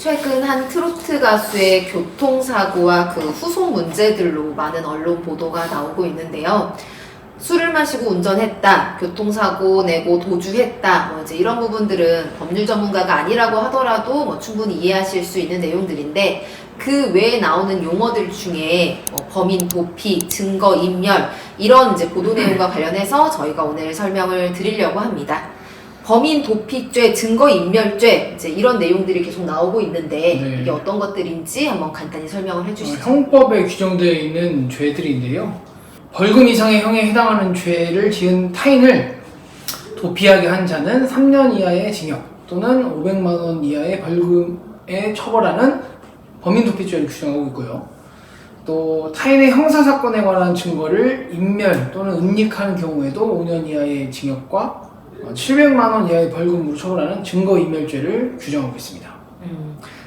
최근 한 트로트 가수의 교통사고와 그 후속 문제들로 많은 언론 보도가 나오고 있는데요. 술을 마시고 운전했다, 교통사고 내고 도주했다, 이제 이런 부분들은 법률 전문가가 아니라고 하더라도 충분히 이해하실 수 있는 내용들인데, 그 외에 나오는 용어들 중에 범인 도피, 증거 인멸, 이런 이제 보도 내용과 관련해서 저희가 오늘 설명을 드리려고 합니다. 범인 도피죄, 증거인멸죄, 이제 이런 내용들이 계속 나오고 있는데, 네. 이게 어떤 것들인지 한번 간단히 설명을 해주시죠. 형법에 규정되어 있는 죄들인데요. 벌금 이상의 형에 해당하는 죄를 지은 타인을 도피하게 한 자는 3년 이하의 징역 또는 500만 원 이하의 벌금에 처벌하는 범인 도피죄를 규정하고 있고요. 또 타인의 형사사건에 관한 증거를 인멸 또는 은닉하는 경우에도 5년 이하의 징역과 700만 원 이하의 벌금으로 처벌하는 증거인멸죄를 규정하고 있습니다.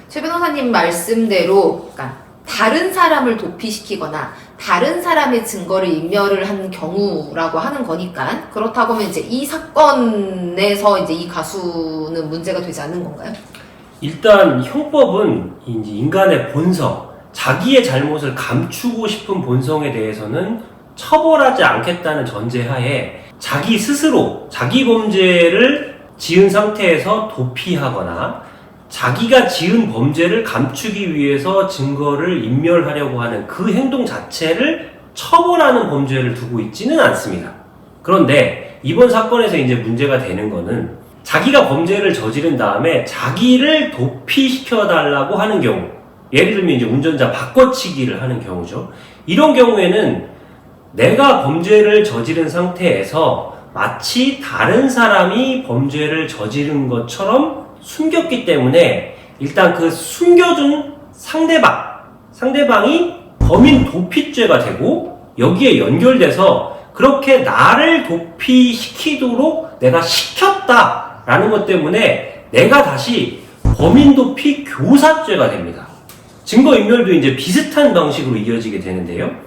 최 변호사님 말씀대로, 그러니까 다른 사람을 도피시키거나 다른 사람의 증거를 인멸을 한 경우라고 하는 거니까, 그렇다고 하면 이제 이 사건에서 이제 이 가수는 문제가 되지 않는 건가요? 일단 형법은 이제 인간의 본성, 자기의 잘못을 감추고 싶은 본성에 대해서는 처벌하지 않겠다는 전제하에 자기 스스로 자기 범죄를 지은 상태에서 도피하거나 자기가 지은 범죄를 감추기 위해서 증거를 인멸하려고 하는 그 행동 자체를 처벌하는 범죄를 두고 있지는 않습니다. 그런데 이번 사건에서 이제 문제가 되는 거는 자기가 범죄를 저지른 다음에 자기를 도피시켜 달라고 하는 경우, 예를 들면 이제 운전자 바꿔치기를 하는 경우죠. 이런 경우에는 내가 범죄를 저지른 상태에서 마치 다른 사람이 범죄를 저지른 것처럼 숨겼기 때문에 일단 그 숨겨준 상대방이 범인 도피죄가 되고, 여기에 연결돼서 그렇게 나를 도피시키도록 내가 시켰다라는 것 때문에 내가 다시 범인 도피 교사죄가 됩니다. 증거인멸도 이제 비슷한 방식으로 이어지게 되는데요.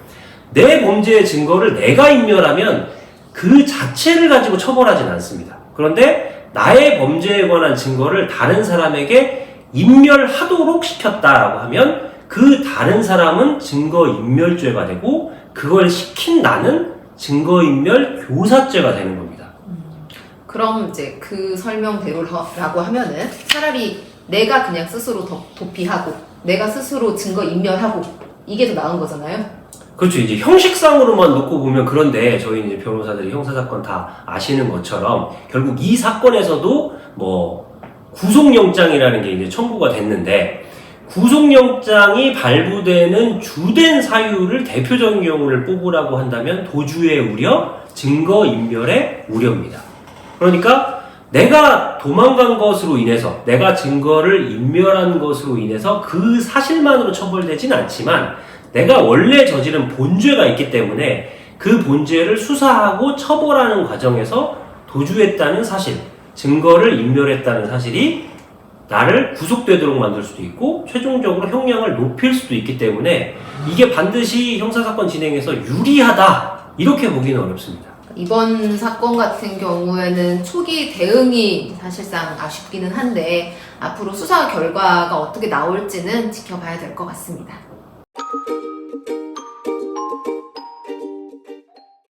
내 범죄의 증거를 내가 인멸하면 그 자체를 가지고 처벌하진 않습니다. 그런데 나의 범죄에 관한 증거를 다른 사람에게 인멸하도록 시켰다라고 하면 그 다른 사람은 증거인멸죄가 되고, 그걸 시킨 나는 증거인멸 교사죄가 되는 겁니다. 그럼 이제 그 설명대로라고 하면은 차라리 내가 그냥 스스로 도피하고 내가 스스로 증거인멸하고 이게 더 나은 거잖아요? 그렇죠. 이제 형식상으로만 놓고 보면 그런데, 저희 이제 변호사들이 형사사건 다 아시는 것처럼 결국 이 사건에서도 구속영장이라는 게 이제 청구가 됐는데, 구속영장이 발부되는 주된 사유를 대표적인 경우를 뽑으라고 한다면 도주의 우려, 증거인멸의 우려입니다. 그러니까 내가 도망간 것으로 인해서, 내가 증거를 인멸한 것으로 인해서 그 사실만으로 처벌되진 않지만 내가 원래 저지른 본죄가 있기 때문에 그 본죄를 수사하고 처벌하는 과정에서 도주했다는 사실, 증거를 인멸했다는 사실이 나를 구속되도록 만들 수도 있고 최종적으로 형량을 높일 수도 있기 때문에 이게 반드시 형사사건 진행에서 유리하다, 이렇게 보기는 어렵습니다. 이번 사건 같은 경우에는 초기 대응이 사실상 아쉽기는 한데, 앞으로 수사 결과가 어떻게 나올지는 지켜봐야 될 것 같습니다.